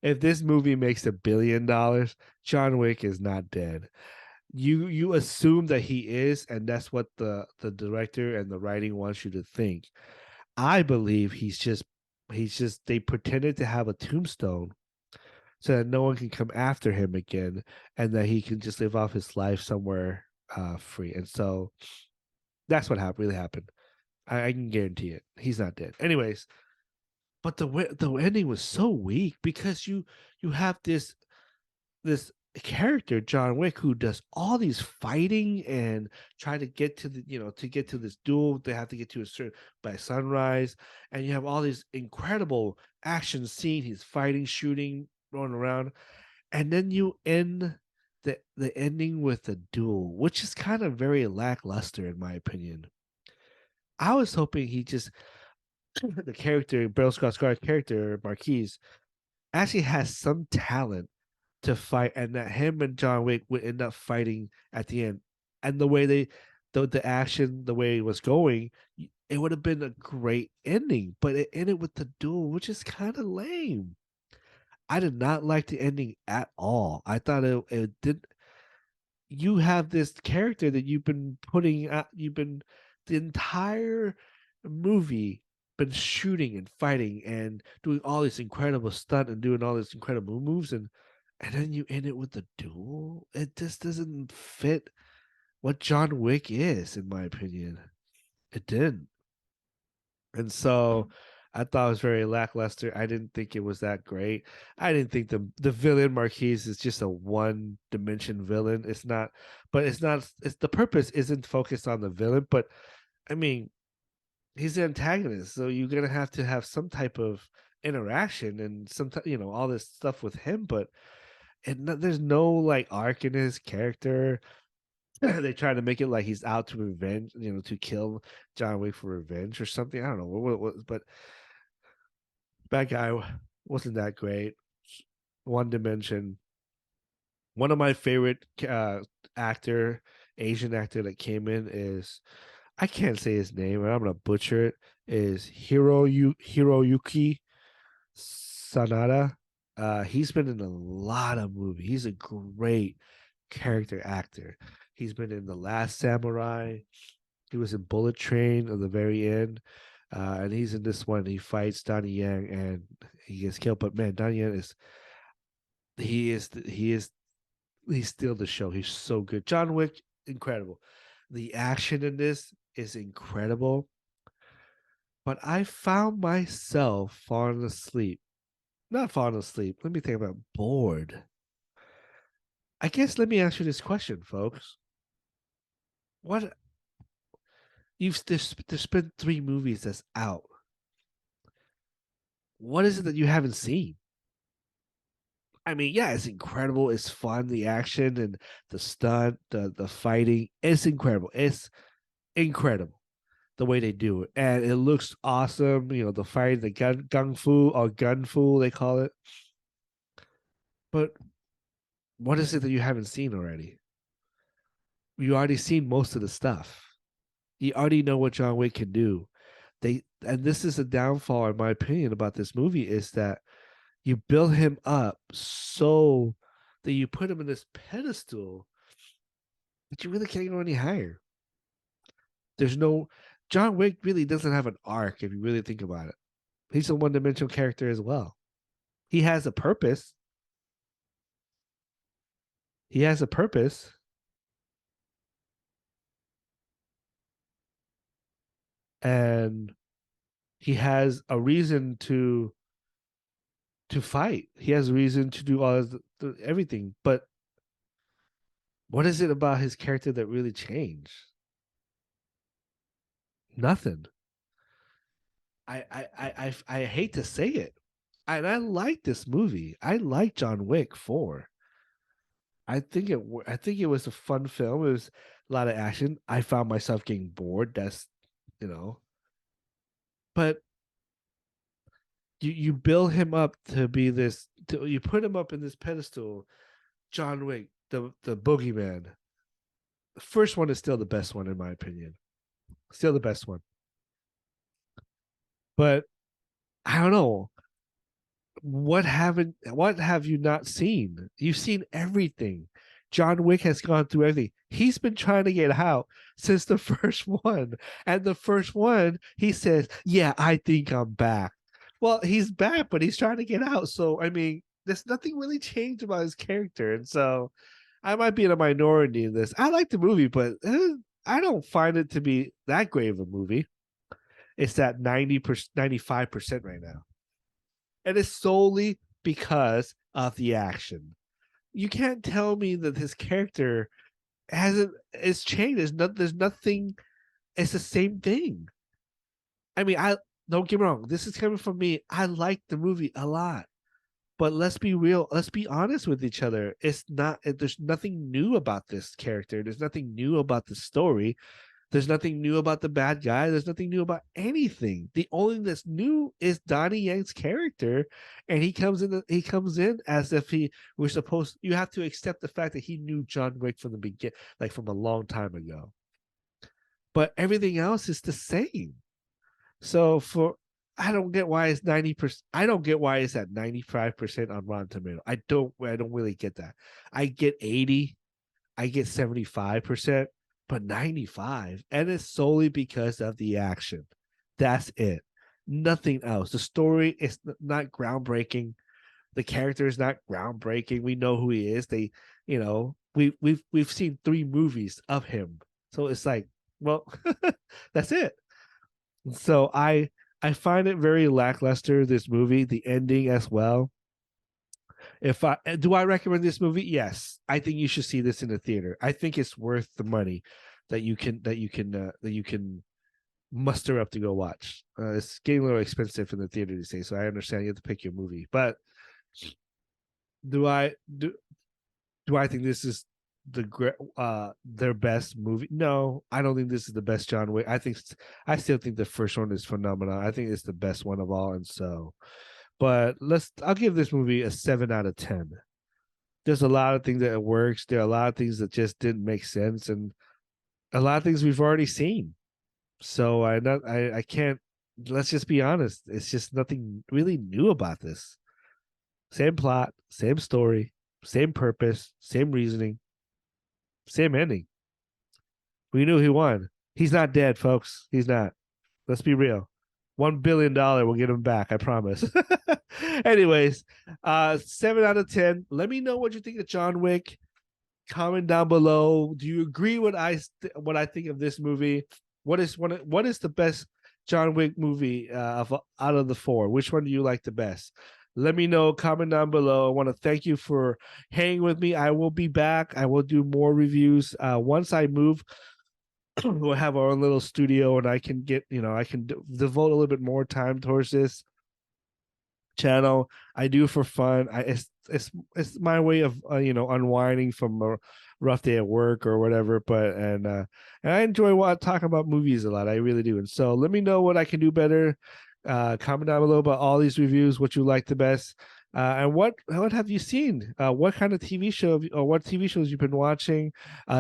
If this movie makes $1 billion, John Wick is not dead. You assume that he is, and that's what the director and the writing wants you to think. I believe he's just they pretended to have a tombstone so that no one can come after him again, and that he can just live off his life somewhere free, and so that's what really happened. I can guarantee it. He's not dead. Anyways, but the ending was so weak because you have this character John Wick who does all these fighting and try to get to to get to this duel they have to get to a certain by sunrise, and you have all these incredible action scenes. He's fighting, shooting, rolling around, and then you end the ending with a duel, which is kind of very lackluster in my opinion. I was hoping he just the character Bill Skarsgård character Marquise actually has some talent to fight, and that him and John Wick would end up fighting at the end. And the way the action, the way it was going, it would have been a great ending. But it ended with the duel, which is kind of lame. I did not like the ending at all. I thought it did. You have this character that you've been putting out. You've been the entire movie been shooting and fighting and doing all this incredible stunt and doing all these incredible moves, and then you end it with the duel. It just doesn't fit what John Wick is, in my opinion. It didn't. And so I thought it was very lackluster. I didn't think it was that great. I didn't think the villain Marquise is just a one dimension villain. It's not, but it's not. It's the purpose isn't focused on the villain. But I mean, he's the antagonist, so you're gonna have to have some type of interaction and some all this stuff with him. But there's no like arc in his character. They try to make it like he's out to revenge, to kill John Wick for revenge or something. I don't know but that guy wasn't that great. One dimension. One of my favorite actor, Asian actor that came in is I can't say his name, and I'm gonna butcher it. Is Hiroyuki Sanada. He's been in a lot of movies. He's a great character actor. He's been in The Last Samurai. He was in Bullet Train at the very end. And he's in this one. He fights Donnie Yang and he gets killed. But man, Donnie Yang he's still the show. He's so good. John Wick, incredible. The action in this is incredible. But I found myself falling asleep. Not falling asleep. Let me think about bored. I guess let me ask you this question, folks. What there's been 3 movies that's out. What is it that you haven't seen? I mean, yeah, it's incredible. It's fun. The action and the stunt, the fighting, it's incredible. It's incredible the way they do it, and it looks awesome. The fight, the gun fu or gun fu, they call it. But what is it that you haven't seen already? You already seen most of the stuff. You already know what John Wick can do. And this is a downfall, in my opinion, about this movie is that you build him up so that you put him in this pedestal that you really can't go any higher. There's no John Wick really doesn't have an arc if you really think about it. He's a one-dimensional character as well. He has a purpose. He has a purpose. And he has a reason to fight. He has a reason to do all everything. But what is it about his character that really changed? Nothing. I hate to say it. And I like this movie. I like John Wick 4. I think it was a fun film. It was a lot of action. I found myself getting bored. That's but you build him up to be this. You put him up in this pedestal. John Wick, the boogeyman. The first one is still the best one in my opinion. Still the best one. But I don't know. What have you not seen? You've seen everything. John Wick has gone through everything. He's been trying to get out since the first one. And the first one, he says, "Yeah, I think I'm back." Well, he's back, but he's trying to get out. So, I mean, there's nothing really changed about his character. And so I might be in a minority in this. I like the movie, but I don't find it to be that great of a movie. It's at 90%, 95% right now. And it's solely because of the action. You can't tell me that his character hasn't it's changed. There's nothing, it's the same thing. I mean, I don't get me wrong, this is coming from me. I like the movie a lot. But let's be real, let's be honest with each other. It's not there's nothing new about this character. There's nothing new about the story. There's nothing new about the bad guy. There's nothing new about anything. The only thing that's new is Donnie Yang's character, and he comes in. He comes in as if he was supposed. You have to accept the fact that he knew John Wick from the beginning, like from a long time ago. But everything else is the same. So I don't get why it's 90%. I don't get why it's at 95% on Rotten Tomato. I don't really get that. I get 80. I get 75%. But 95, and it's solely because of the action. That's it. Nothing else. The story is not groundbreaking. The character is not groundbreaking. We know who he is. We've seen 3 movies of him, so it's like, well, that's it. So I find it very lackluster. This movie, the ending as well. If I do, I recommend this movie. Yes, I think you should see this in the theater. I think it's worth the money that you can muster up to go watch. It's getting a little expensive in the theater these days, so I understand you have to pick your movie. But do I think this is their best movie? No, I don't think this is the best John Wick. I still think the first one is phenomenal. I think it's the best one of all, and so. But I'll give this movie a 7 out of 10. There's a lot of things that works. There are a lot of things that just didn't make sense, and a lot of things we've already seen. So I can't. Let's just be honest. It's just nothing really new about this. Same plot, same story, same purpose, same reasoning, same ending. We knew he won. He's not dead, folks. He's not. Let's be real. $1 billion will get him back, I promise. Anyways, 7 out of 10. Let me know what you think of John Wick. Comment down below. Do you agree with what I think of this movie? What is the best John Wick movie out of the 4? Which one do you like the best? Let me know. Comment down below. I want to thank you for hanging with me. I will be back. I will do more reviews once I move. We'll have our own little studio, and I can devote a little bit more time towards this channel. I do for fun. It's my way of unwinding from a rough day at work or whatever. But and I enjoy talking about movies a lot. I really do. And so let me know what I can do better. Comment down below about all these reviews, what you like the best. And what have you seen? What kind of TV show or what TV shows you've been watching?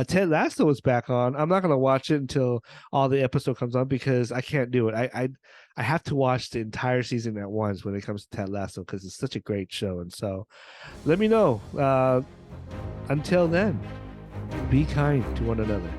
Ted Lasso is back on. I'm not gonna watch it until all the episode comes on because I can't do it. I have to watch the entire season at once when it comes to Ted Lasso because it's such a great show. And so, let me know. Until then, be kind to one another.